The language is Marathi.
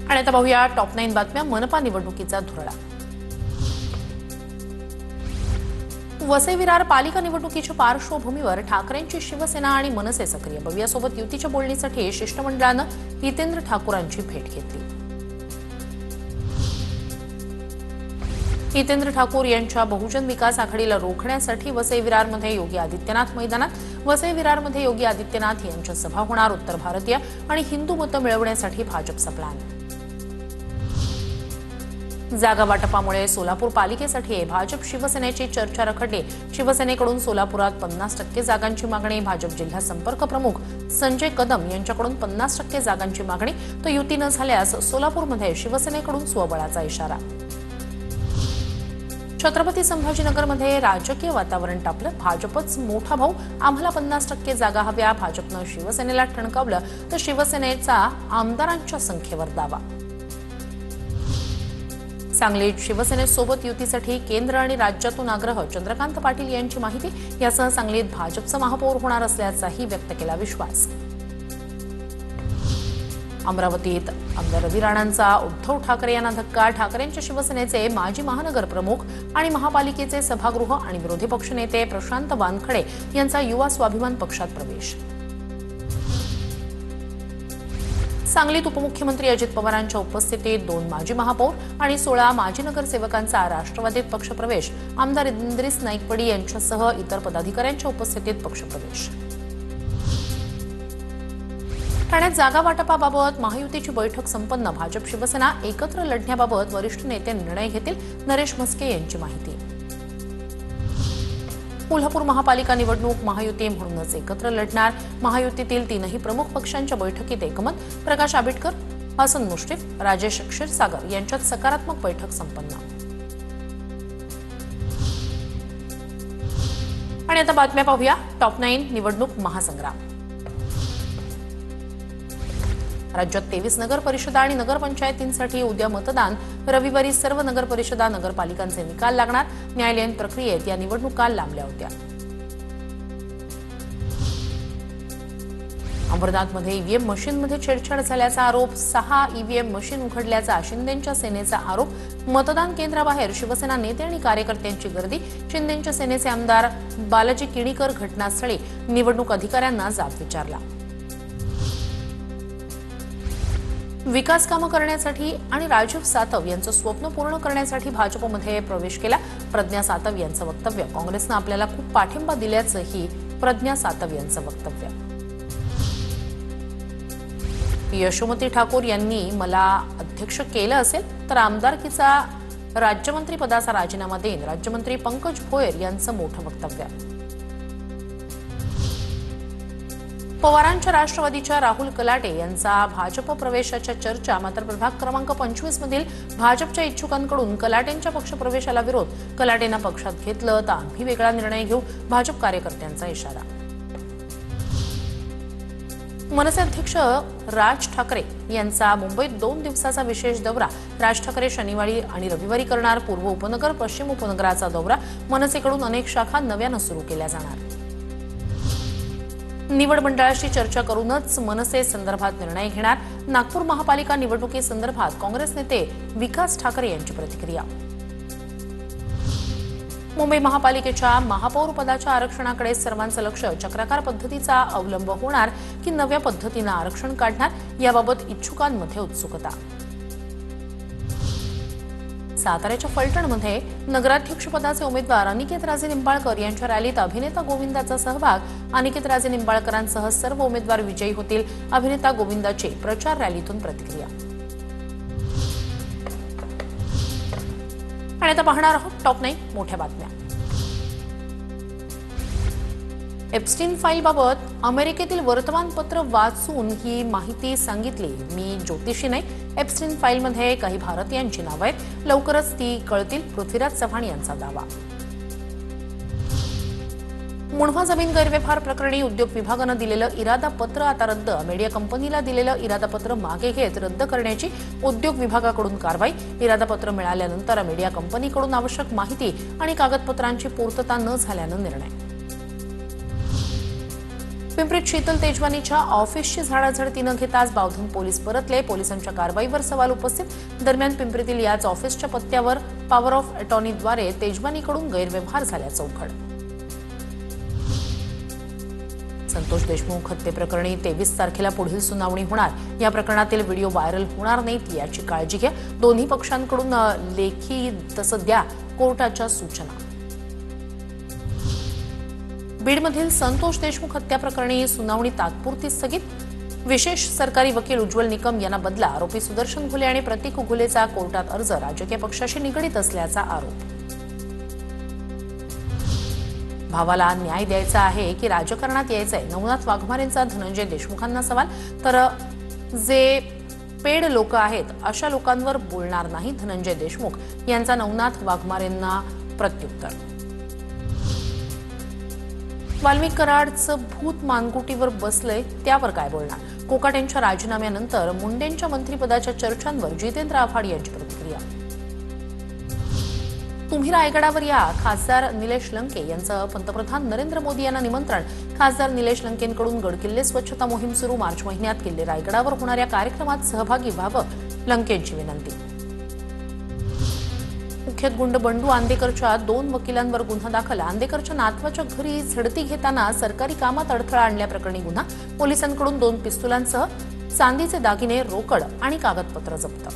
आणि आता पाहूया टॉप 9 बातम्या. मनपा निवडणुकीचा धुरळा. वसई विरार पालिका निवडणुकीच्या पार्श्वभूमीवर ठाकरेंची शिवसेना आणि मनसे सक्रिय. बवियासोबत युतीच्या बोलणीसाठी शिष्टमंडळानं हितेंद्र ठाकूरांची भेट घेतली. हितेंद्र ठाकूर यांच्या बहुजन विकास आघाडीला रोखण्यासाठी वसई विरारमध्ये योगी आदित्यनाथ मैदानात. वसई विरारमध्ये योगी आदित्यनाथ यांच्या सभा होणार. उत्तर भारतीय आणि हिंदू मतं मिळवण्यासाठी भाजपचा प्लॅन. जागा वाटपामुळे सोलापूर पालिकेसाठी भाजप शिवसेनेची चर्चा रखडली. शिवसेनेकडून सोलापुरात 50% जागांची मागणी. भाजप जिल्हा संपर्क प्रमुख संजय कदम यांच्याकडून 50% जागांची मागणी. तर युती न झाल्यास सोलापूरमध्ये शिवसेनेकडून स्वबळाचा इशारा. छत्रपती संभाजीनगरमध्ये राजकीय वातावरण तापलं. भाजपच मोठा भाऊ, आम्हाला 50% जागा हव्या. भाजपनं शिवसेनेला ठणकावलं तर शिवसेनेचा आमदारांच्या संख्येवर दावा. सांगलीत शिवसेनेसोबत युतीसाठी केंद्र आणि राज्यातून आग्रह. चंद्रकांत पाटील यांची माहिती. यासह सांगलीत भाजपचा महापौर होणार असल्याचाही व्यक्त केला विश्वास. अमरावतीत आमदार रवी राणांचा उद्धव ठाकरे यांना धक्का. ठाकरेंच्या शिवसेनेचे माजी महानगर प्रमुख आणि महापालिकेचे सभागृह आणि विरोधी पक्षनेते प्रशांत वानखडे यांचा युवा स्वाभिमान पक्षात प्रवेश. सांगलीत उपमुख्यमंत्री अजित पवारांच्या उपस्थितीत 2 माजी महापौर आणि 16 माजी नगरसेवकांचा राष्ट्रवादीत पक्षप्रवेश. आमदार इद्रिस नाईकवडी यांच्यासह इतर पदाधिकाऱ्यांच्या उपस्थितीत पक्षप्रवेश. ठाण्यात जागा वाटपाबाबत महायुतीची बैठक संपन्न. भाजप शिवसेना एकत्र लढण्याबाबत वरिष्ठ नेते निर्णय घेतील. नरेश म्हस्के यांची माहिती. कोल्हापूर महापालिका निवडणूक महायुती म्हणूनच एकत्र लढणार. महायुतीतील 3ही प्रमुख पक्षांच्या बैठकीत एकमत. प्रकाश आंबेडकर, हसन मुश्रीफ, राजेश क्षीरसागर यांच्यात सकारात्मक बैठक संपन्न. आणि आता बातम्या पाहूया टॉप 9 निवडणूक महासंग्राम. राज्यात 23 नगर परिषदा आणि नगरपंचायतींसाठी उद्या मतदान. रविवारी सर्व नगर परिषदा नगरपालिकांचे निकाल लागणार. न्यायालयीन प्रक्रियेत या निवडणुका लांबल्या होत्या. अमरनाथमध्ये ईव्हीएम मशीनमध्ये छेडछाड झाल्याचा आरोप. 6 ईव्हीएम मशीन उघडल्याचा शिंदेंच्या सेनेचा आरोप. मतदान केंद्राबाहेर शिवसेना नेते आणि कार्यकर्त्यांची गर्दी. शिंदेंच्या सेनेचे आमदार बालाजी किणीकर घटनास्थळी. निवडणूक अधिकाऱ्यांना जाब विचारला. विकास कामं करण्यासाठी आणि राजीव सातव यांचं स्वप्न पूर्ण करण्यासाठी भाजपमध्ये प्रवेश केला. प्रज्ञा सातव यांचं वक्तव्य. काँग्रेसनं आपल्याला खूप पाठिंबा दिल्याचंही प्रज्ञा सातव यांचं वक्तव्य. यशोमती ठाकूर यांनी मला अध्यक्ष केलं असेल तर आमदारकीचा राज्यमंत्री पदाचा राजीनामा देईन. राज्यमंत्री पंकज भोयर यांचं मोठं वक्तव्य. पवारांच्या राष्ट्रवादीच्या राहुल कलाटे यांचा भाजप प्रवेशाच्या चर्चा. मात्र प्रभाग क्रमांक 25 मधील भाजपच्या इच्छुकांकडून कलाटेंच्या पक्षप्रवेशाला विरोध. कलाटेंना पक्षात घेतलं तर आम्ही वेगळा निर्णय घेऊ. भाजप कार्यकर्त्यांचा इशारा. मनसे अध्यक्ष राज ठाकरे यांचा मुंबईत 2 दिवसाचा विशेष दौरा. राज ठाकरे शनिवारी आणि रविवारी करणार पूर्व उपनगर पश्चिम उपनगराचा दौरा. मनसेकडून अनेक शाखा नव्यानं सुरू केल्या जाणार. निवड मंडळाशी चर्चा करूनच मनसे संदर्भात निर्णय घेणार. नागपूर महापालिका निवडणुकीसंदर्भात काँग्रेस नेते विकास ठाकरे यांची प्रतिक्रिया. मुंबई महापालिकेच्या महापौर पदाच्या आरक्षणाकडे सर्वांचं लक्ष. चक्राकार पद्धतीचा अवलंब होणार की नव्या पद्धतीनं आरक्षण काढणार, याबाबत इच्छुकांमध्ये उत्सुकता. साताऱ्याच्या फलटणमध्ये नगराध्यक्षपदाचे उमेदवार अनिकेत राजे निंबाळकर यांच्या रॅलीत अभिनेता गोविंदाचा सहभाग. अनिकेत राजे निंबाळकरांसह सर्व उमेदवार विजयी होतील. अभिनेता गोविंदाची प्रचार रॅलीतून प्रतिक्रिया. आणि आता पाहणार आहोत टॉप 9 मोठ्या बातम्या. एप्स्टीन फाईलबाबत अमेरिकेतील वर्तमानपत्र वाचून ही माहिती सांगितली. मी ज्योतिषी नाही. एप्स्टीन फाईलमध्ये काही भारतीयांची नावं आहेत. लवकरच ती कळतील. पृथ्वीराज चव्हाण यांचा दावा. मुंढवा जमीन गैरव्यवहार प्रकरणी उद्योग विभागानं दिलेलं इरादापत्र आता रद्द. मीडिया कंपनीला दिलेलं इरादापत्र मागे घेत रद्द करण्याची उद्योग विभागाकडून कारवाई. इरादापत्र मिळाल्यानंतर मीडिया कंपनीकडून आवश्यक माहिती आणि कागदपत्रांची पूर्तता न झाल्यानं निर्णय. पिंपरीत शीतल तेजवानीच्या ऑफिसची झाडाझडती न घेताच बावधन पोलीस परतले. पोलिसांच्या कारवाईवर सवाल उपस्थित. दरम्यान पिंपरीतील याच ऑफिसच्या पत्त्यावर पॉवर ऑफ अटॉर्नीद्वारे तेजवानीकडून गैरव्यवहार झाल्याचं उघड. संतोष देशमुख हत्येप्रकरणी 23 तारखेला पुढील सुनावणी होणार. या प्रकरणातील व्हिडिओ व्हायरल होणार नाहीत याची काळजी घ्या. दोन्ही पक्षांकडून लेखी तसं द्या, कोर्टाच्या सूचना. बीडमधील संतोष देशमुख हत्या प्रकरणी सुनावणी तात्पुरती स्थगित. विशेष सरकारी वकील उज्ज्वल निकम यांना बदला. आरोपी सुदर्शन घुले आणि प्रतीक घुलेचा कोर्टात अर्ज. राजकीय पक्षाशी निगडीत असल्याचा आरोप. भावाला न्याय द्यायचा आहे की राजकारणात यायचंय, नवनाथ वाघमारेंचा धनंजय देशमुखांना सवाल. तर जे पेड लोक आहेत अशा लोकांवर बोलणार नाही, धनंजय देशमुख यांचा नवनाथ वाघमारेंना प्रत्युत्तर. वाल्मिक कराडचं भूत मानकुटीवर बसलंय, त्यावर काय बोलणार? कोकाट यांच्या राजीनाम्यानंतर मुंडेंच्या मंत्रिपदाच्या चर्चांवर जितेंद्र आव्हाड यांची प्रतिक्रिया. तुम्ही रायगडावर या, खासदार निलेश लंके यांचं पंतप्रधान नरेंद्र मोदी यांना निमंत्रण. खासदार निलेश लंकेंकडून गडकिल्ले स्वच्छता मोहीम सुरू. मार्च महिन्यात किल्ले रायगडावर होणाऱ्या कार्यक्रमात सहभागी व्हावं, लंकेंची विनंती. मुख्य गुंड बंडू आंदेकरच्या 2 वकिलांवर गुन्हा दाखल. आंदेकरच्या नातवाच्या घरी झडती घेताना सरकारी कामात अडथळा आणल्याप्रकरणी गुन्हा. पोलिसांकडून 2 पिस्तुलांसह चांदीचे दागिने, रोकड आणि कागदपत्र जप्त.